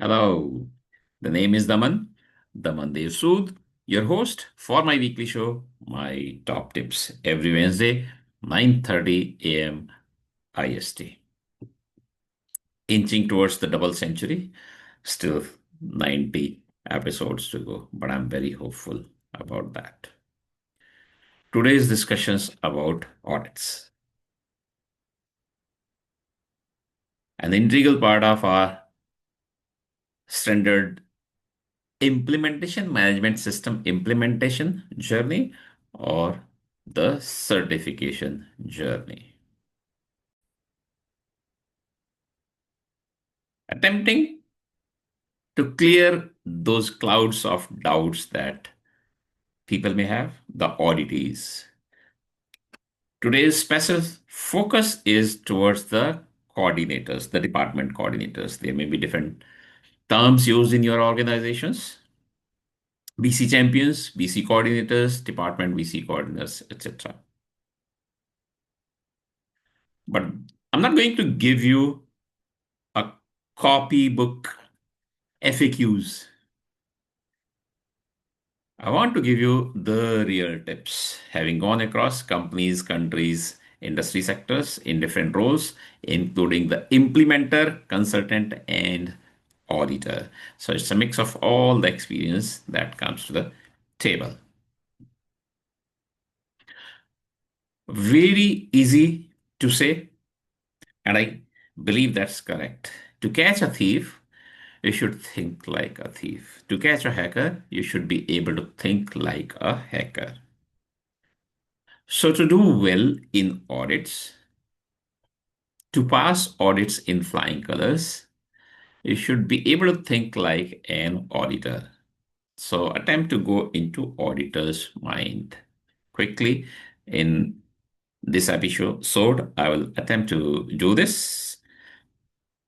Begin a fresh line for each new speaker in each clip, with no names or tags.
Hello, the name is Daman Dev Sood, your host for my weekly show, My Top Tips, every Wednesday, 9:30 a.m. IST. Inching towards the double century, still 90 episodes to go, but I'm very hopeful about that. Today's discussions about audits, an integral part of our standard implementation management system implementation journey or the certification journey. Attempting to clear those clouds of doubts that people may have, the oddities. Today's special focus is towards the coordinators, the department coordinators. There may be different terms used in your organizations. BC champions, BC coordinators, department BC coordinators, etc. But I'm not going to give you a copybook FAQs. I want to give you the real tips, having gone across companies, countries, industry sectors in different roles, including the implementer, consultant, and auditor. So it's a mix of all the experience that comes to the table. Very easy to say, and I believe that's correct. To catch a thief, you should think like a thief. To catch a hacker, you should be able to think like a hacker. So, to do well in audits, to pass audits in flying colors, you should be able to think like an auditor. So, attempt to go into auditor's mind quickly. In this episode, I will attempt to do this.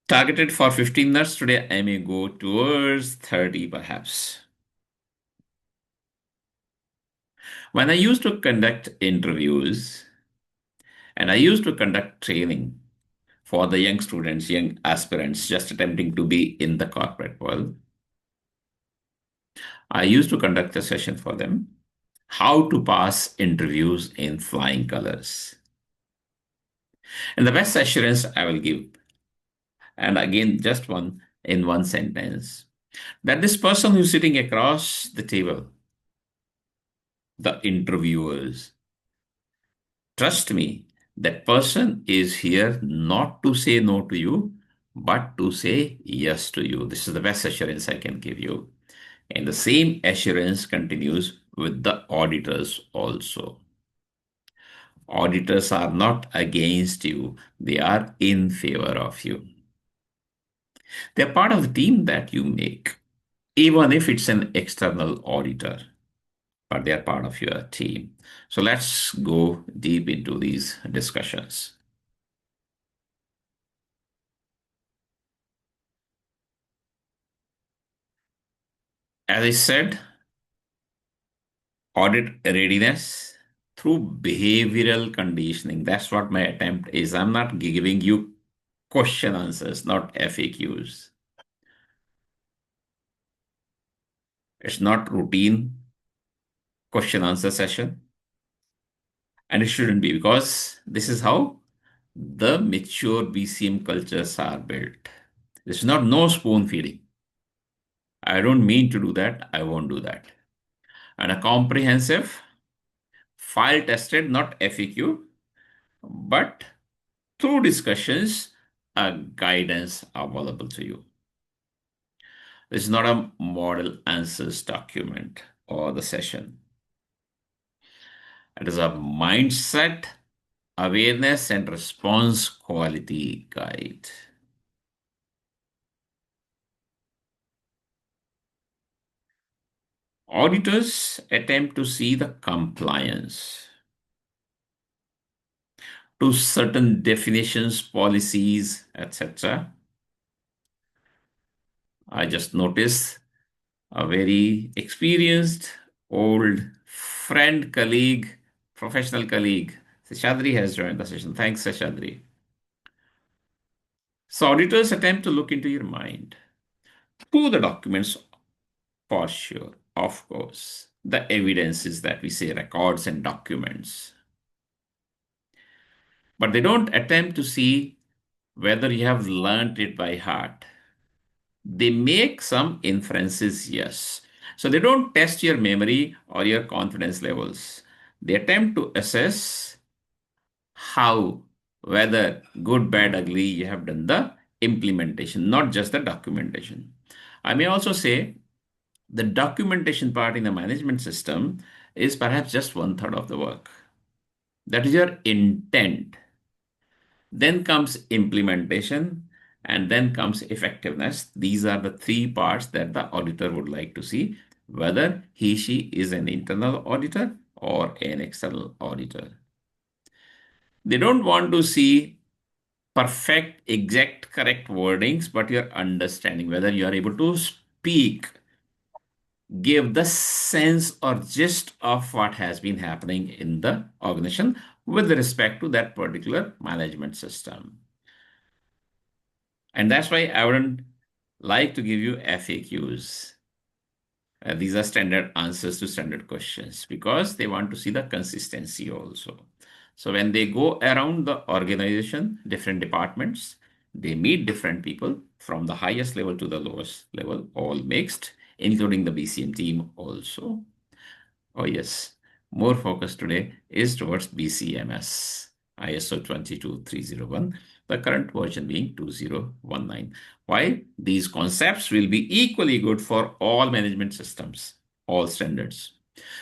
Targeted for 15 minutes today, I may go towards 30 perhaps. When I used to conduct interviews and I used to conduct training for the young students, young aspirants just attempting to be in the corporate world, I used to conduct a session for them how to pass interviews in flying colors. And the best assurance I will give, and again, just one in one sentence, that this person who's sitting across the table, the interviewers, trust me, that person is here not to say no to you, but to say yes to you. This is the best assurance I can give you. And the same assurance continues with the auditors also. Auditors are not against you, they are in favor of you. They're part of the team that you make, even if it's an external auditor, but they're part of your team. So let's go deep into these discussions. As I said, audit readiness through behavioral conditioning. That's what my attempt is. I'm not giving you question answers, not FAQs. It's not routine question answer session. And it shouldn't be because this is how the mature BCM cultures are built. It's not no spoon feeding. I don't mean to do that. I won't do that. And a comprehensive, file tested, not FAQ, but through discussions, a guidance available to you. This is not a model answers document or the session. It is a mindset, awareness, and response quality guide. Auditors attempt to see the compliance to certain definitions, policies, etc. I just noticed a very experienced old friend, colleague, professional colleague. Seshadri has joined the session. Thanks, Seshadri. So auditors attempt to look into your mind To the documents, for sure, of course. The evidences that we say records and documents. But they don't attempt to see whether you have learned it by heart. They make some inferences, yes. So they don't test your memory or your confidence levels. They attempt to assess how, whether good, bad, ugly, you have done the implementation, not just the documentation. I may also say the documentation part in the management system is perhaps just one third of the work. That is your intent. Then comes implementation, and then comes effectiveness. These are the three parts that the auditor would like to see, whether she is an internal auditor or an external auditor. They don't want to see perfect, exact, correct wordings, but your understanding, whether you are able to speak, give the sense or gist of what has been happening in the organization with respect to that particular management system. And that's why I wouldn't like to give you FAQs. These are standard answers to standard questions because they want to see the consistency also. So when they go around the organization, different departments, they meet different people from the highest level to the lowest level, all mixed, including the BCM team also. Oh, yes. More focus today is towards BCMS, ISO 22301, the current version being 2019. Why? These concepts will be equally good for all management systems, all standards.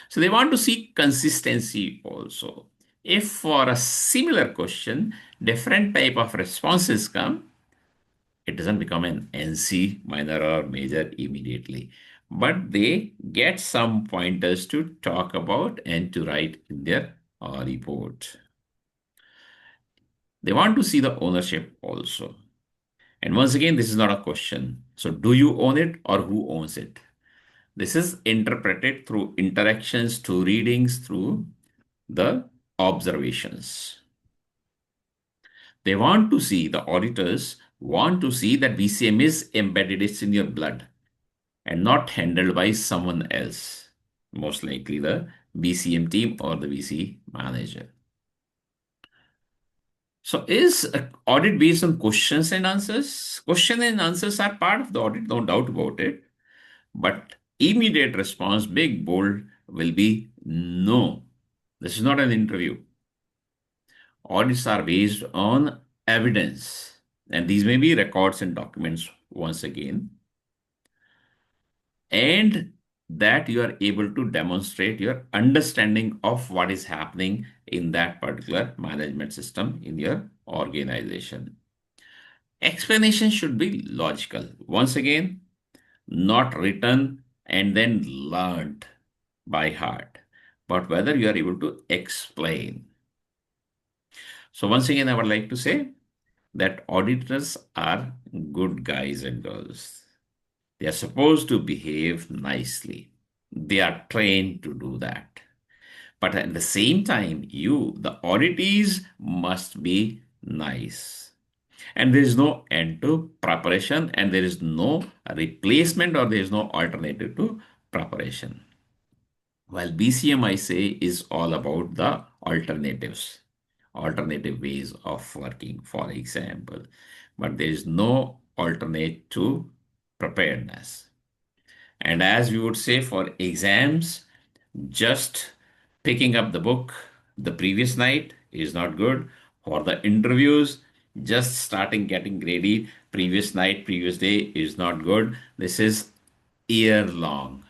So they want to see consistency also. If for a similar question, different type of responses come, it doesn't become an NC, minor or major immediately. But they get some pointers to talk about and to write in their report. They want to see the ownership also. And once again, this is not a question. So, do you own it or who owns it? This is interpreted through interactions, through readings, through the observations. They want to see, the auditors want to see that BCM is embedded, it's in your blood and not handled by someone else, most likely the BCM team or the BC manager. So, is audit based on questions and answers? Question and answers are part of the audit, no doubt about it. But immediate response, big, bold, will be no. This is not an interview. Audits are based on evidence, and these may be records and documents once again, and that you are able to demonstrate your understanding of what is happening in that particular management system in your organization. Explanation should be logical. Once again, not written and then learned by heart, but whether you are able to explain. So, once again, I would like to say that auditors are good guys and girls. They are supposed to behave nicely. They are trained to do that. But at the same time, you, the auditees, must be nice. And there is no end to preparation, and there is no replacement or there is no alternative to preparation. While BCM, I say, is all about the alternatives, alternative ways of working, for example. But there is no alternate to preparedness. And as we would say for exams, just picking up the book the previous night is not good. For the interviews, just starting getting ready previous night, previous day is not good. This is year long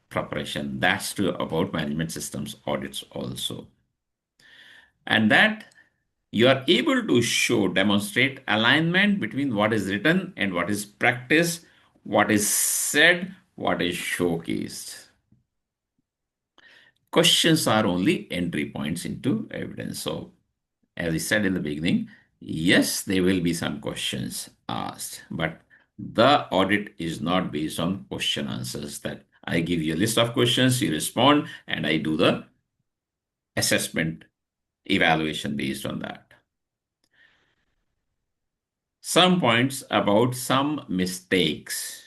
preparation. That's true about management systems audits also. And that you are able to show, demonstrate alignment between what is written and what is practiced, what is said, what is showcased. Questions are only entry points into evidence. So, as I said in the beginning, yes, there will be some questions asked, but the audit is not based on question answers that I give you a list of questions, you respond, and I do the assessment evaluation based on that. Some points about some mistakes.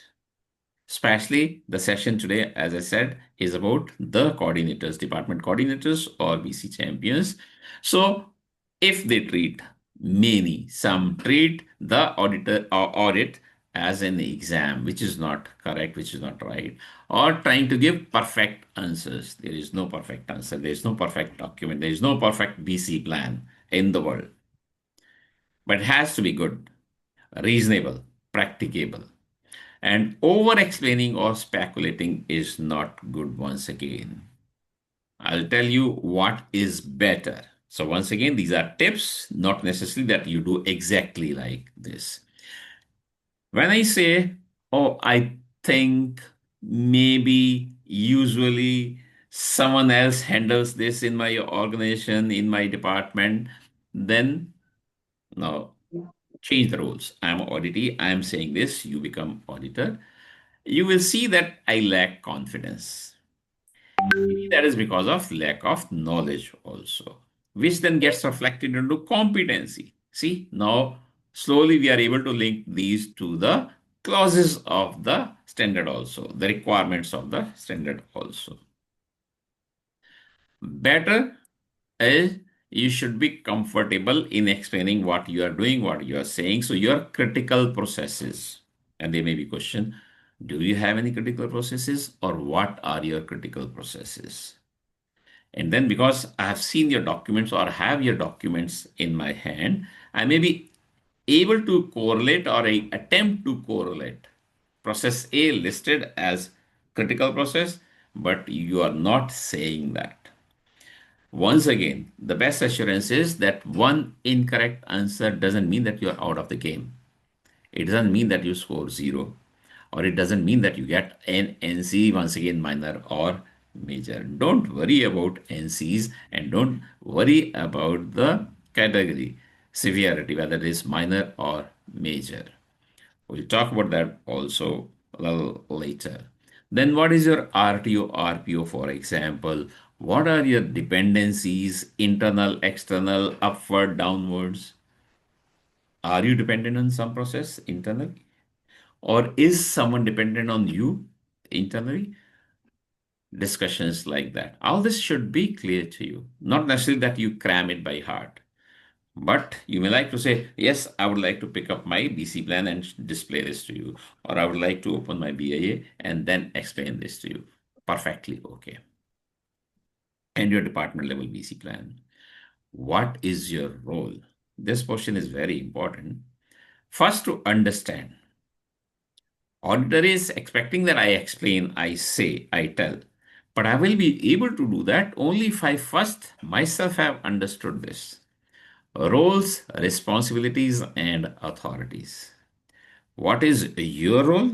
Especially the session today, as I said, is about the coordinators, department coordinators or BC champions. So if they treat many, some treat the auditor or audit as an exam, which is not correct, which is not right, or trying to give perfect answers. There is no perfect answer. There is no perfect document. There is no perfect BC plan in the world. But it has to be good, reasonable, practicable. And over explaining or speculating is not good once again. I'll tell you what is better. So, once again, these are tips, not necessarily that you do exactly like this. When I say, oh, I think maybe usually someone else handles this in my organization, in my department, then no, change the rules. I'm auditee, I'm saying this, you become auditor. You will see that I lack confidence. Maybe that is because of lack of knowledge also, which then gets reflected into competency. See, now slowly we are able to link these to the clauses of the standard also, the requirements of the standard also. Better is you should be comfortable in explaining what you are doing, what you are saying. So your critical processes, and they may be question, do you have any critical processes or what are your critical processes? And then because I have seen your documents or have your documents in my hand, I may be able to correlate or I attempt to correlate process A listed as critical process, but you are not saying that. Once again, the best assurance is that one incorrect answer doesn't mean that you're out of the game. It doesn't mean that you score zero, or it doesn't mean that you get an NC, once again, minor or major. Don't worry about NCs and don't worry about the category severity, whether it is minor or major. We'll talk about that also a little later. Then, what is your RTO, RPO, for example? What are your dependencies, internal, external, upward, downwards? Are you dependent on some process internally? Or is someone dependent on you internally? Discussions like that. All this should be clear to you. Not necessarily that you cram it by heart, but you may like to say, yes, I would like to pick up my BC plan and display this to you. Or I would like to open my BIA and then explain this to you. Perfectly okay. And your department level BC plan. What is your role? This question is very important. First, to understand. Auditor is expecting that I explain, I say, I tell. But I will be able to do that only if I first myself have understood this. Roles, responsibilities, and authorities. What is your role?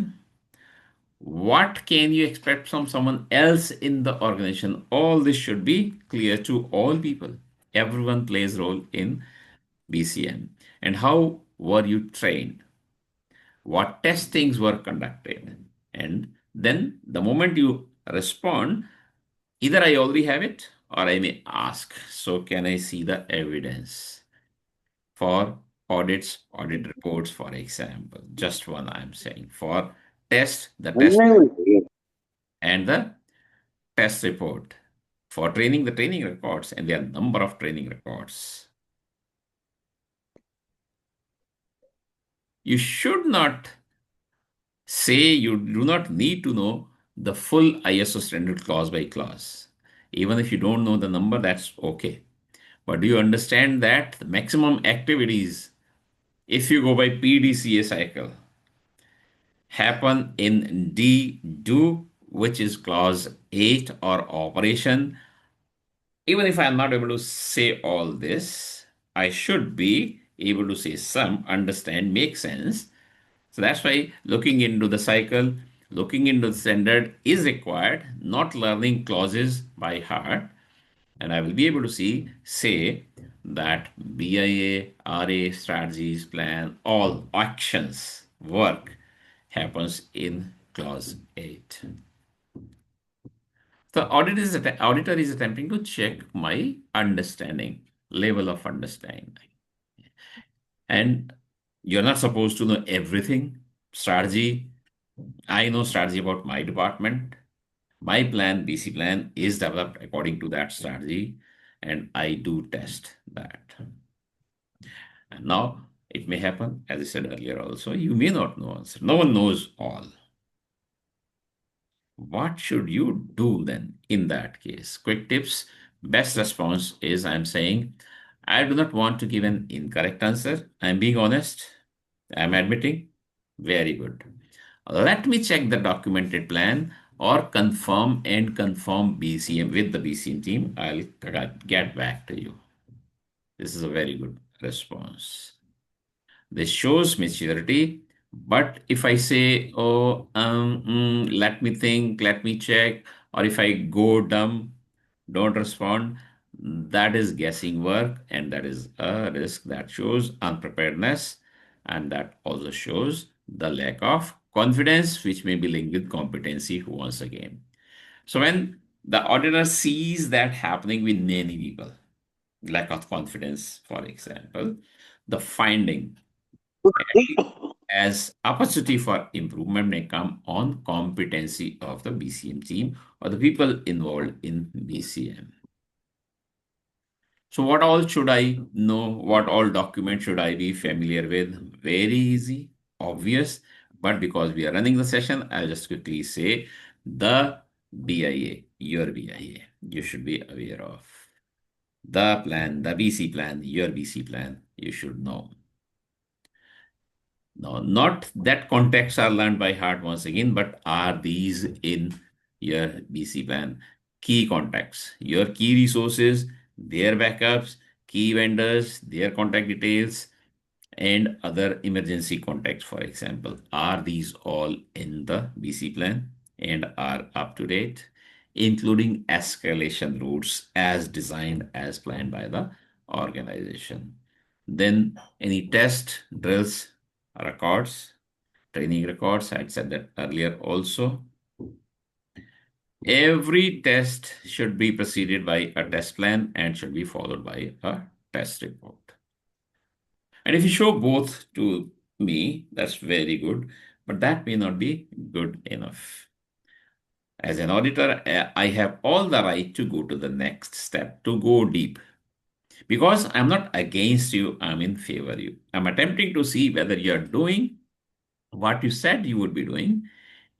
What can you expect from someone else in the organization? All this should be clear to all people. Everyone plays role in BCM. And how were you trained? What testings were conducted? And then the moment you respond, either I already have it or I may ask, so can I see the evidence for audits, audit reports, for example? Just one I'm saying. For test, the test
Unknowingly.
and the test report. For training, the training records and their number of training records. You should not say you do not need to know the full ISO standard clause by clause. Even if you don't know the number, that's okay. But do you understand that the maximum activities, if you go by PDCA cycle, happen in D do, which is clause 8 or operation? Even if I'm not able to say all this, I should be able to say some, understand, make sense. So that's why looking into the cycle, looking into the standard is required, not learning clauses by heart. And I will be able to see, say that BIA, RA, strategies, plan, all actions, work happens in clause 8. The auditor is attempting to check my understanding, level of understanding. And you're not supposed to know everything, strategy. I know strategy about my department. My plan, BC plan, is developed according to that strategy, and I do test that. And now it may happen, as I said earlier also, you may not know answer. No one knows all. What should you do then in that case? Quick tips. Best response is I'm saying, I do not want to give an incorrect answer. I'm being honest. I'm admitting. Very good. Let me check the documented plan or confirm BCM with the BCM team. I'll get back to you. This is a very good response. This shows maturity. But if I say, oh, let me think, let me check, or if I go dumb, don't respond, that is guessing work, and that is a risk that shows unpreparedness, and that also shows the lack of confidence, which may be linked with competency once again. So when the auditor sees that happening with many people, lack of confidence, for example, the finding as opportunity for improvement may come on competency of the BCM team or the people involved in BCM. So what all should I know? What all documents should I be familiar with? Very easy, obvious, but because we are running the session, I'll just quickly say the BIA, your BIA, you should be aware of. The plan, the BC plan, your BC plan, you should know. No, not that contexts are learned by heart once again, but are these in your BC plan? Key contacts, your key resources, their backups, key vendors, their contact details, and other emergency contacts, for example. Are these all in the BC plan and are up to date, including escalation routes as designed, as planned by the organization? Then any test, drills, records, training records, I had said that earlier also. Every test should be preceded by a test plan and should be followed by a test report. And if you show both to me, that's very good, but that may not be good enough. As an auditor, I have all the right to go to the next step, to go deep. Because I'm not against you, I'm in favor of you. I'm attempting to see whether you're doing what you said you would be doing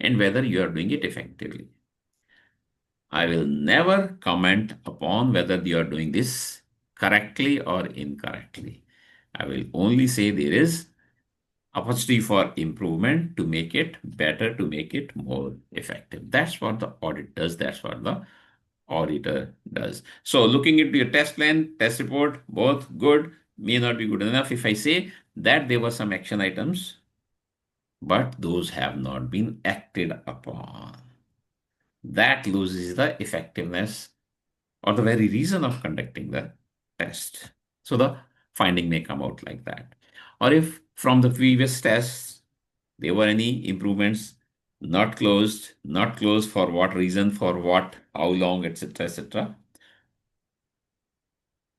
and whether you are doing it effectively. I will never comment upon whether you are doing this correctly or incorrectly. I will only say there is opportunity for improvement to make it better, to make it more effective. That's what the audit does. That's what the auditor does. So looking into your test plan, test report, both good, may not be good enough if I say that there were some action items, but those have not been acted upon. That loses the effectiveness or the very reason of conducting the test. So the finding may come out like that. Or if from the previous tests there were any improvements not closed for what reason, for what, how long, etc., etc.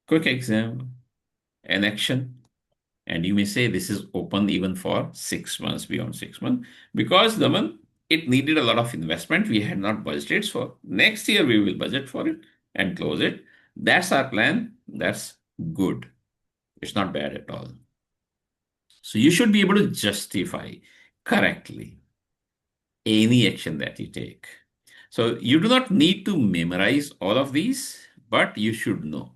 Quick exam, an action, and you may say this is open even for 6 months, beyond 6 months, because the one it needed a lot of investment. We had not budgeted, so next year we will budget for it and close it. That's our plan. That's good. It's not bad at all. So you should be able to justify correctly any action that you take. So you do not need to memorize all of these, but you should know.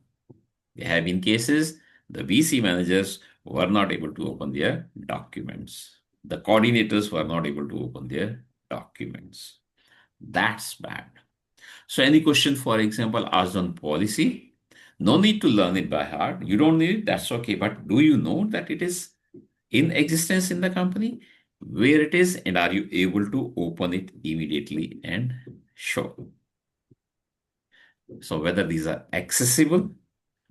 There have been cases the VC managers were not able to open their documents. The coordinators were not able to open their documents. That's bad. So any question, for example, asked on policy, no need to learn it by heart. You don't need it, that's okay. But do you know that it is in existence in the company? Where it is, and are you able to open it immediately and show? So whether these are accessible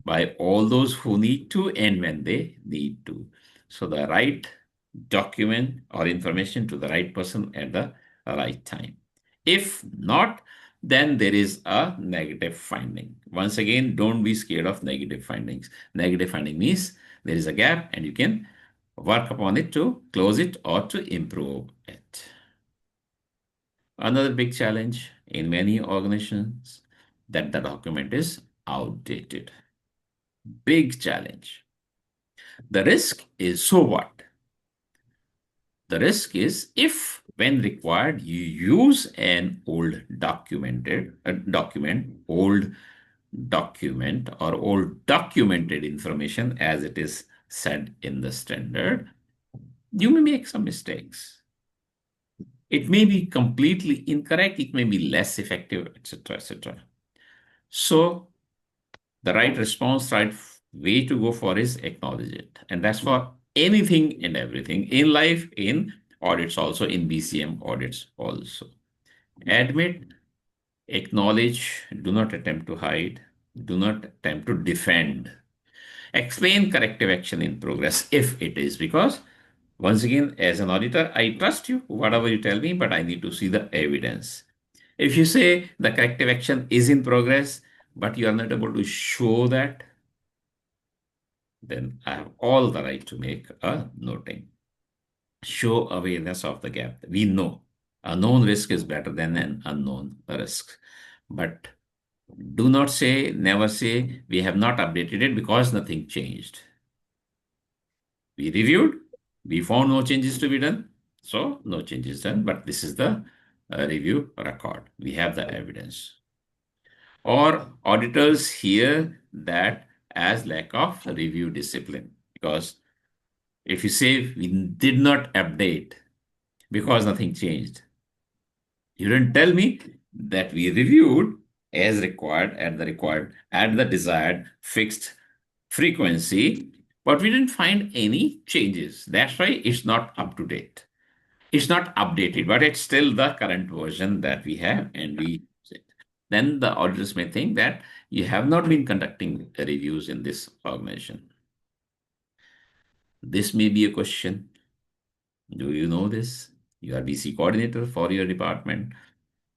by all those who need to and when they need to. So the right document or information to the right person at the right time. If not, then there is a negative finding. Once again, don't be scared of negative findings. Negative finding means there is a gap and you can work upon it to close it or to improve it. Another big challenge in many organizations that the document is outdated. Big challenge. The risk is so what? The risk is if, when required, you use an old document or old documented information as it is said in the standard, you may make some mistakes. It may be completely incorrect, it may be less effective, etc., etc. So the right response, right way to go for is acknowledge it. And that's for anything and everything in life, in audits also, in BCM audits also. Admit, acknowledge, do not attempt to hide, do not attempt to defend. Explain corrective action in progress if it is, because once again, as an auditor, I trust you, whatever you tell me, but I need to see the evidence. If you say the corrective action is in progress, but you are not able to show that, then I have all the right to make a noting. Show awareness of the gap. We know a known risk is better than an unknown risk. But do not say, never say, we have not updated it because nothing changed. We reviewed, we found no changes to be done, so no changes done, but this is the review record. We have the evidence. Or auditors hear that as lack of review discipline, because if you say we did not update because nothing changed, you didn't tell me that we reviewed as required at the desired fixed frequency, but we didn't find any changes. That's why it's not up to date. It's not updated, but it's still the current version that we have, and we use it. Then the auditors may think that you have not been conducting reviews in this organization. This may be a question. Do you know this? You are BC coordinator for your department.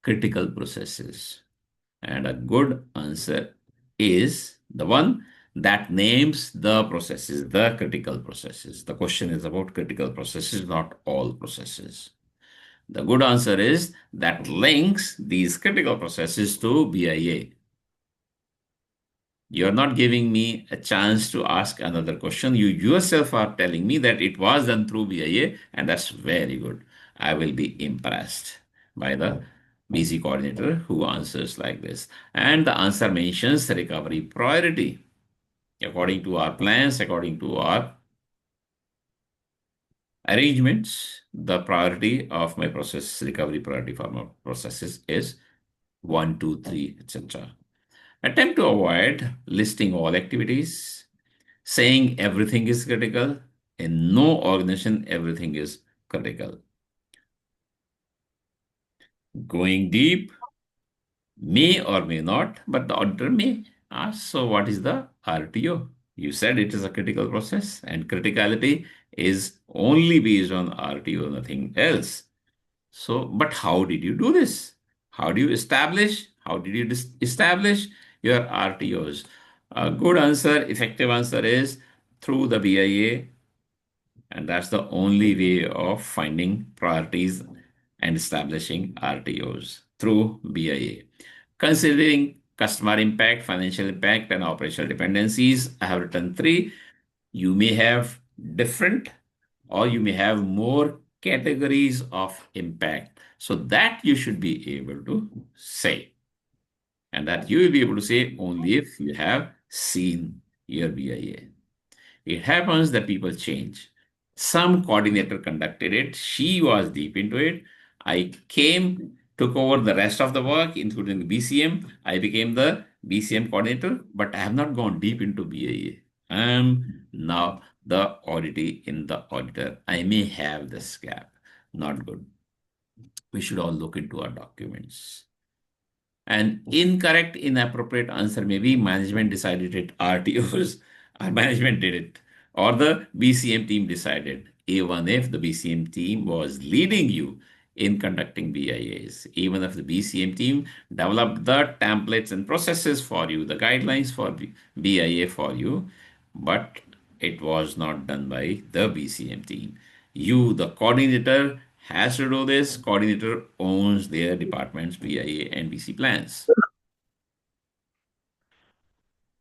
Critical processes. And a good answer is the one that names the processes, the critical processes. The question is about critical processes, not all processes. The good answer is that links these critical processes to BIA. You're not giving me a chance to ask another question. You yourself are telling me that it was done through BIA, and that's very good. I will be impressed by the BC coordinator who answers like this. And the answer mentions the recovery priority. According to our plans, according to our arrangements, the priority of my process, recovery priority for my processes is 1, 2, 3, etc. Attempt to avoid listing all activities, saying everything is critical. In no organization, everything is critical. Going deep may or may not, but the auditor may ask, so what is the RTO? You said it is a critical process, and criticality is only based on RTO, nothing else. So, but how did you do this? How do you establish? How did you establish your RTOs? A good answer, effective answer is through the BIA, and that's the only way of finding priorities and establishing RTOs through BIA. Considering customer impact, financial impact, and operational dependencies, I have written three. You may have different or you may have more categories of impact. So that you should be able to say. And that you will be able to say only if you have seen your BIA. It happens that people change. Some coordinator conducted it. She was deep into it. I came, took over the rest of the work, including the BCM. I became the BCM coordinator, but I have not gone deep into BIA. I am now the auditee in the auditor. I may have this gap. Not good. We should all look into our documents. An incorrect, inappropriate answer may be management decided it, RTOs, or management did it, or the BCM team decided, even if the BCM team was leading you in conducting BIAs, even if the BCM team developed the templates and processes for you, the guidelines for BIA for you, but it was not done by the BCM team. You, the coordinator, has to do this. Coordinator owns their department's BIA and BC plans.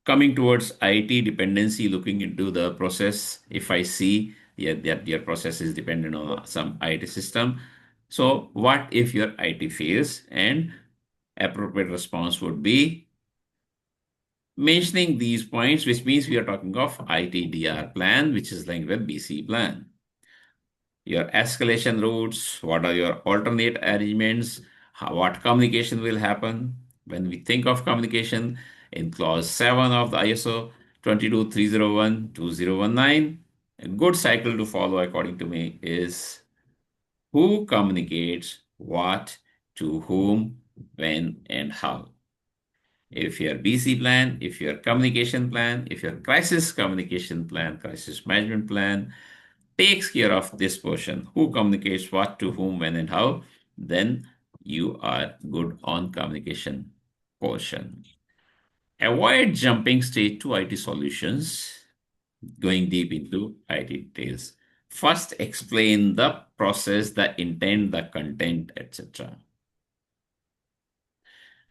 Coming towards IT dependency, looking into the process, if I see that your process is dependent on some IT system, so what if your IT fails? And appropriate response would be mentioning these points, which means we are talking of ITDR plan, which is linked with BC plan. Your escalation routes, what are your alternate arrangements, what communication will happen. When we think of communication in clause 7 of the ISO 22301-2019, a good cycle to follow according to me is who communicates what to whom, when, and how. If your BC plan, if your communication plan, if your crisis communication plan, crisis management plan takes care of this portion, who communicates what to whom, when, and how, then you are good on communication portion. Avoid jumping straight to IT solutions, going deep into IT details. First, explain the process, the intent, the content, etc.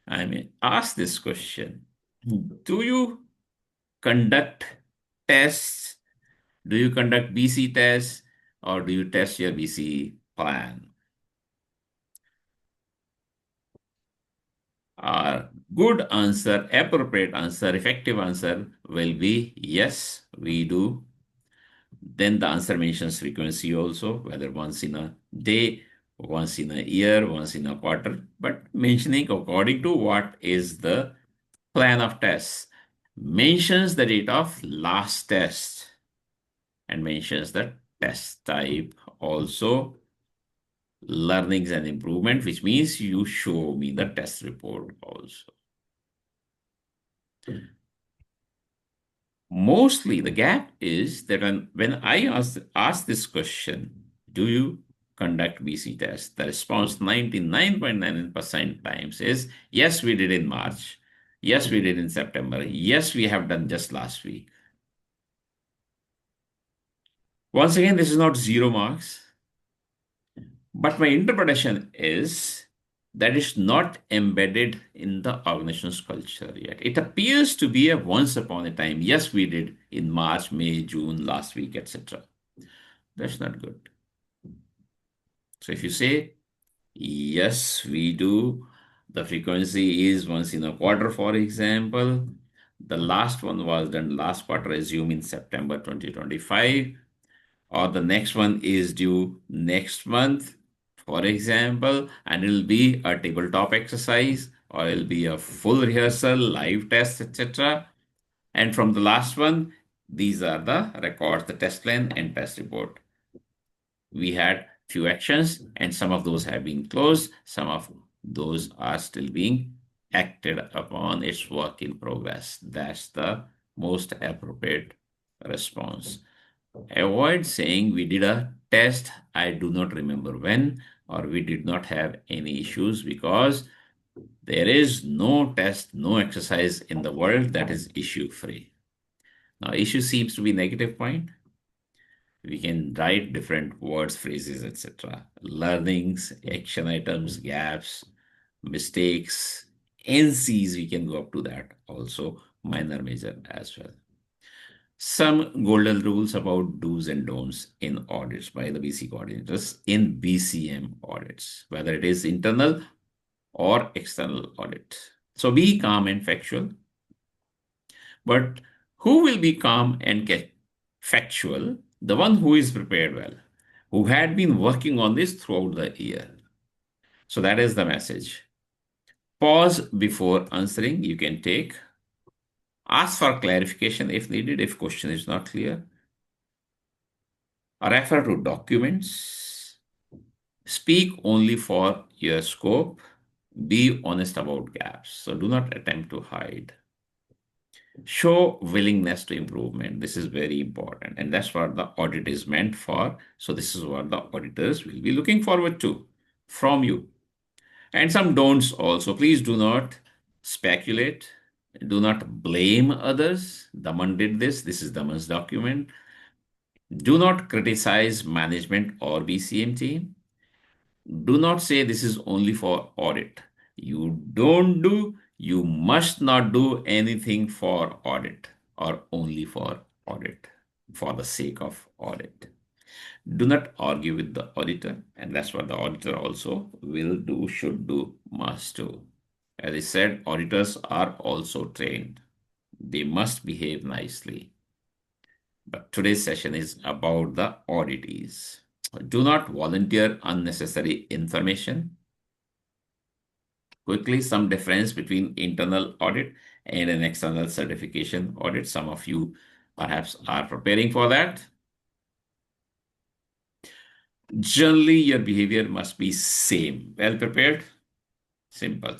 I mean, ask this question. Do you conduct tests? Do you conduct BC tests or do you test your BC plan? Our good answer, appropriate answer, effective answer will be yes, we do. Then the answer mentions frequency also, whether once in a day, once in a year, once in a quarter, but mentioning according to what is the plan of tests. Mentions the date of last test and mentions the test type also. Learnings and improvement, which means you show me the test report also. Mostly the gap is that when I ask this question, do you conduct BC tests? The response 99.99% times is yes, we did in March. Yes, we did in September. Yes, we have done just last week. Once again, this is not 0 marks, but my interpretation is that is not embedded in the organization's culture yet. It appears to be a once upon a time. Yes, we did in March, May, June, last week, etc. That's not good. So if you say, yes, we do, the frequency is once in a quarter, for example, the last one was done last quarter, assume in September 2025, or the next one is due next month, for example, and it'll be a tabletop exercise or it'll be a full rehearsal, live test, etc. And from the last one, these are the records, the test plan and test report. We had few actions and some of those have been closed. Some of those are still being acted upon. It's work in progress. That's the most appropriate response. Avoid saying we did a test, I do not remember when, or we did not have any issues, because there is no test, no exercise in the world that is issue free. Now, issue seems to be negative point. We can write different words, phrases, etc. Learnings, action items, gaps, mistakes, NCs, we can go up to that also, minor, major as well. Some golden rules about do's and don'ts in audits by the BC coordinators in BCM audits, whether it is internal or external audit. So be calm and factual. But who will be calm and factual? The one who is prepared well, who had been working on this throughout the year. So that is the message. Pause before answering. You can take. Ask for clarification if needed, if question is not clear. Refer to documents. Speak only for your scope. Be honest about gaps. So do not attempt to hide. Show willingness to improvement. This is very important. And that's what the audit is meant for. So this is what the auditors will be looking forward to from you. And some don'ts also. Please do not speculate. Do not blame others. Daman did this. This is Daman's document. Do not criticize management or BCM team. Do not say this is only for audit. You must not do anything for audit or only for audit for the sake of audit. Do not argue with the auditor, and that's what the auditor also will do, should do, must do. As I said, auditors are also trained. They must behave nicely. But today's session is about the auditees. Do not volunteer unnecessary information. Quickly, some difference between internal audit and an external certification audit. Some of you perhaps are preparing for that. Generally, your behavior must be same. Well prepared? Simple.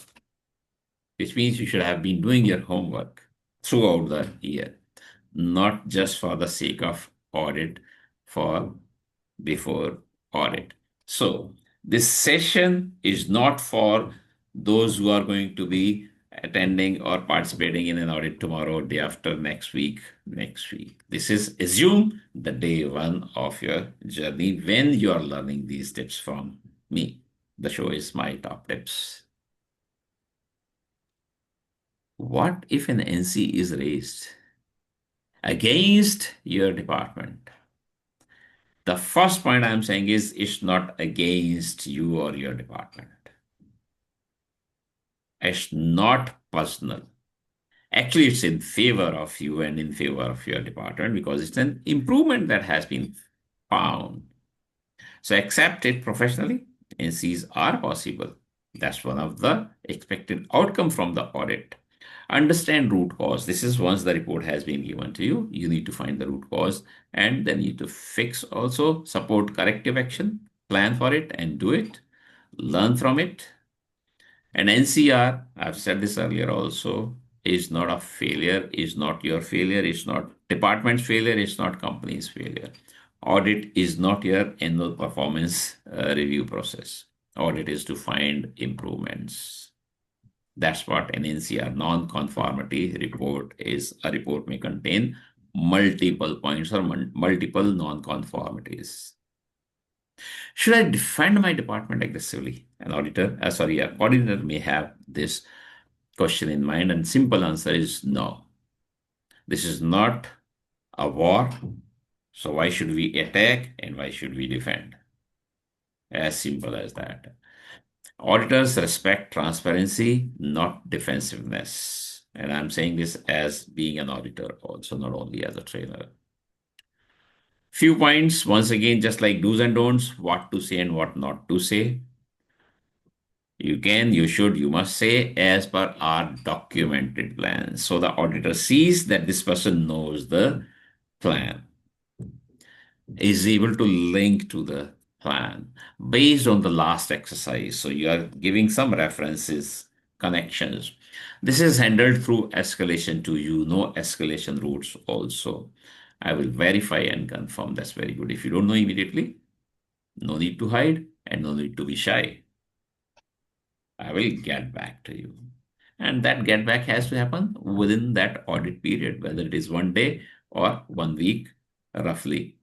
Which means you should have been doing your homework throughout the year, not just for the sake of audit, for before audit. So, this session is not for those who are going to be attending or participating in an audit tomorrow, day after, next week, next week. This is assume the day one of your journey when you are learning these tips from me. The show is my top tips. What if an NC is raised against your department? The first point I'm saying is it's not against you or your department. It's not personal. Actually, it's in favor of you and in favor of your department because it's an improvement that has been found. So accept it professionally. NCs are possible. That's one of the expected outcome from the audit. Understand root cause. This is once the report has been given to you, you need to find the root cause and then you need to fix also, support corrective action, plan for it and do it, learn from it. And NCR, I've said this earlier also, is not a failure, is not your failure, it's not department's failure, it's not company's failure. Audit is not your annual performance review process. Audit is to find improvements. That's what an NCR non-conformity report is. A report may contain multiple points or multiple non-conformities. Should I defend my department aggressively? An auditor may have this question in mind, and simple answer is no. This is not a war, so why should we attack and why should we defend? As simple as that. Auditors respect transparency, not defensiveness. And I'm saying this as being an auditor, also not only as a trainer. Few points, once again, just like do's and don'ts, what to say and what not to say. You can, you should, you must say as per our documented plan. So the auditor sees that this person knows the plan, is able to link to the plan based on the last exercise. So you are giving some references, connections. This is handled through escalation to you, no escalation routes also. I will verify and confirm. That's very good. If you don't know immediately, no need to hide and no need to be shy. I will get back to you. And that get back has to happen within that audit period, whether it is 1 day or 1 week, roughly.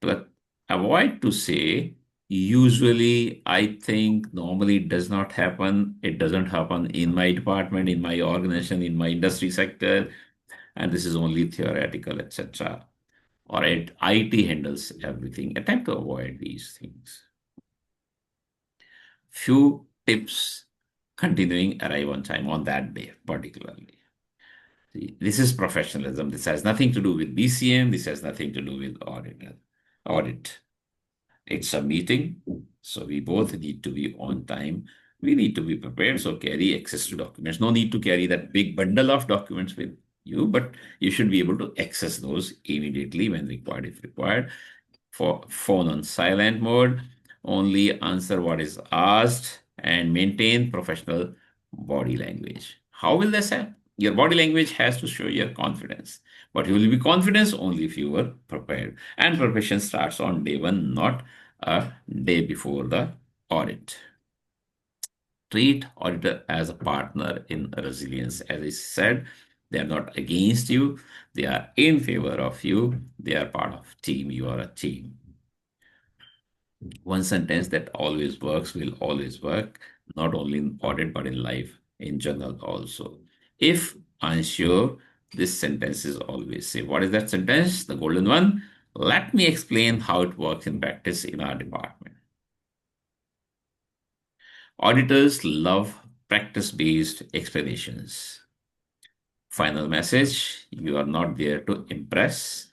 But avoid to say, usually, I think, normally it does not happen. It doesn't happen in my department, in my organization, in my industry sector, and this is only theoretical, etc. Or IT handles everything. Attempt to avoid these things. Few tips continuing arrive on time on that day, particularly. See, this is professionalism. This has nothing to do with BCM. This has nothing to do with audit. It's a meeting, so we both need to be on time. We need to be prepared, so carry access to documents. No need to carry that big bundle of documents with you, but you should be able to access those immediately when required, if required. For phone on silent mode, only answer what is asked and maintain professional body language. How will this help? Your body language has to show your confidence, but you will be confident only if you were prepared. And preparation starts on day one, not a day before the audit. Treat auditor as a partner in resilience. As I said, they are not against you. They are in favor of you. They are part of team. You are a team. One sentence that always works will always work, not only in audit, but in life in general also. If unsure, this sentence is always say, what is that sentence? The golden one. Let me explain how it works in practice in our department. Auditors love practice based explanations. Final message, you are not there to impress.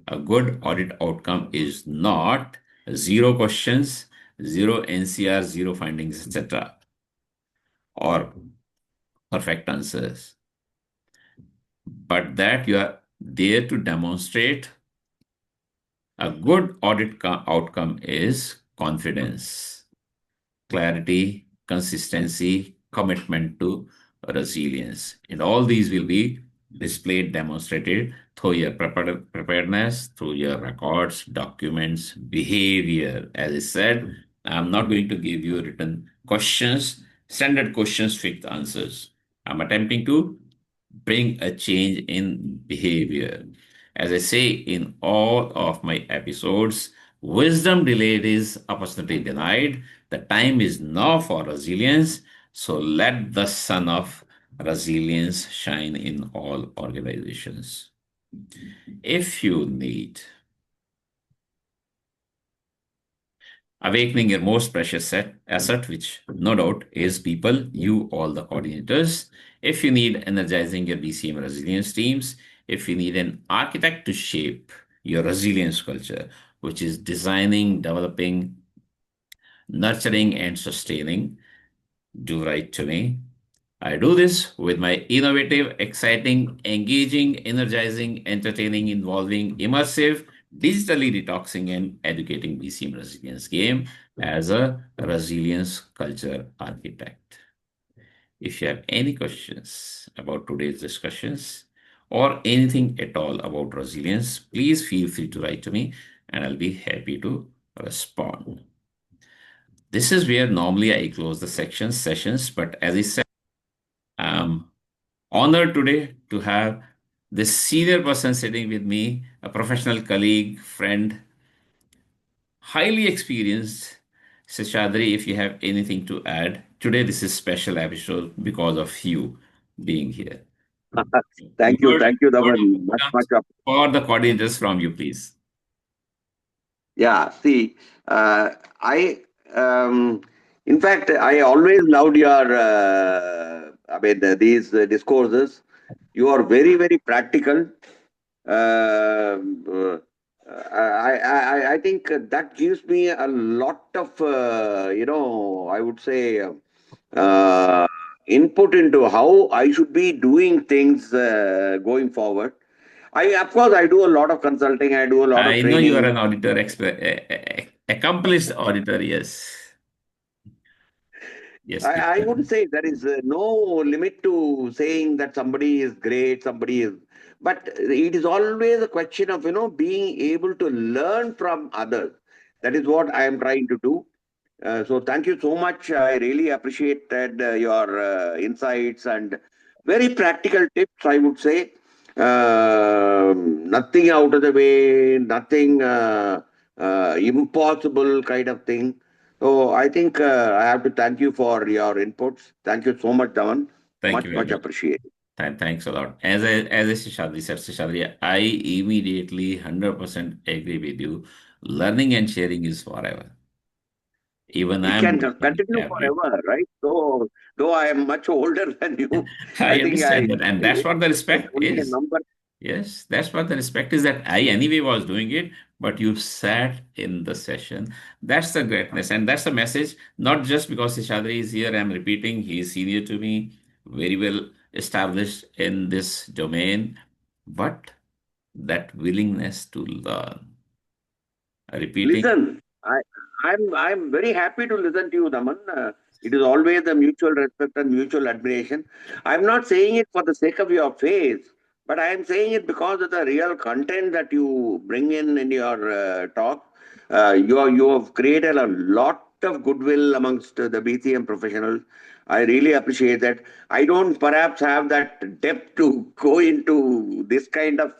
A good audit outcome is not zero questions, zero NCR, zero findings, etc., or perfect answers, but that you are there to demonstrate a good audit outcome is confidence, clarity, consistency, commitment to resilience. And all these will be displayed, demonstrated through your preparedness, through your records, documents, behavior. As I said, I'm not going to give you written questions, standard questions, fixed answers. I'm attempting to bring a change in behavior. As I say in all of my episodes, wisdom delayed is opportunity denied. The time is now for resilience. So let the sun of resilience shine in all organizations. If you need awakening your most precious asset, which no doubt is people, you, all the coordinators. If you need energizing your BCM resilience teams, if you need an architect to shape your resilience culture, which is designing, developing, nurturing, and sustaining, do write to me. I do this with my innovative, exciting, engaging, energizing, entertaining, involving, immersive, digitally detoxing, and educating BCM resilience game as a resilience culture architect. If you have any questions about today's discussions or anything at all about resilience, please feel free to write to me and I'll be happy to respond. This is where normally I close the sessions, but as I said, I'm honored today to have this senior person sitting with me, a professional colleague, friend, highly experienced. Seshadri, if you have anything to add, today this is special episode because of you being here. Word,
Thank you,
word of
Daman. Much,
wisdom
much up.
for the coordinators from you, please.
Yeah, see, I, in fact, I always loved your, these discourses. You are very, very practical. Uh, I think that gives me a lot of, I would say, uh, input into how I should be doing things going forward. Of course, I do a lot of consulting. I do a lot of
I know you are
training.
an auditor, accomplished auditor, yes. Yes, please.
I would say there is no limit to saying that somebody is great, somebody is, but it is always a question of, being able to learn from others. That is what I am trying to do. So thank you so much. I really appreciated your insights and very practical tips, I would say. Nothing out of the way, nothing impossible kind of thing. So I think I have to thank you for your inputs. Thank you so much, Daman.
Thank you
Much,
very
much
much.
appreciated.
Thanks a lot. As I Seshadri said, Seshadri, I immediately 100% agree with you. Learning and sharing is forever. Even
It
I'm
can
learning
continue
every day.
forever, right? So, though I am much older than you, I
I
think I
understand that. And that's what the
it's
respect
only a
is.
number.
Yes, that's what the respect is that I anyway was doing it, but you sat in the session. That's the greatness. And that's the message, not just because Seshadri is here, I'm repeating, he is senior to me, very well established in this domain, but that willingness to learn. Repeating,
Listen, I'm very happy to listen to you, Daman. It is always a mutual respect and mutual admiration. I'm not saying it for the sake of your face, but I am saying it because of the real content that you bring in your talk. You have created a lot of goodwill amongst the BCM professionals. I really appreciate that. I don't perhaps have that depth to go into this kind of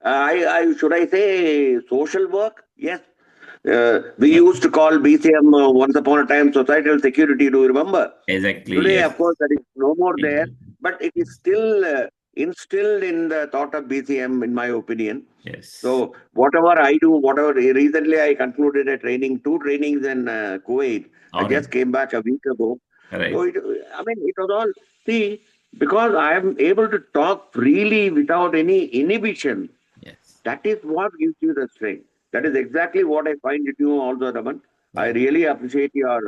I should I say social work? Yes, We used to call BCM once upon a time societal security. Do you remember?
Exactly.
Today,
Yes.
of course, that is no more there,
Exactly.
but it is still instilled in the thought of BCM, in my opinion.
Yes.
So, whatever I do, whatever recently I concluded a training, two trainings in Kuwait. I
Audit.
just came back a week ago. So,
Right.
I mean, it was all, see, because I am able to talk freely without any inhibition.
Yes.
That is what gives you the strength. That is exactly what I find in you also, Raman. I
Right.
really appreciate your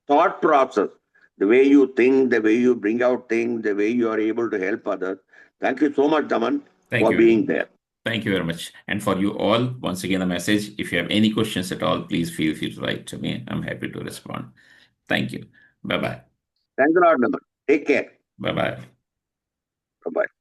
thought process, the way you think, the way you bring out things, the way you are able to help others. Thank you so much, Daman,
Thank
for
you.
being there.
Thank you very much. And for you all, once again, a message. If you have any questions at all, please feel free to write to me. I'm happy to respond. Thank you. Bye bye.
Thanks a lot, Daman. Take care.
Bye bye.
Bye bye.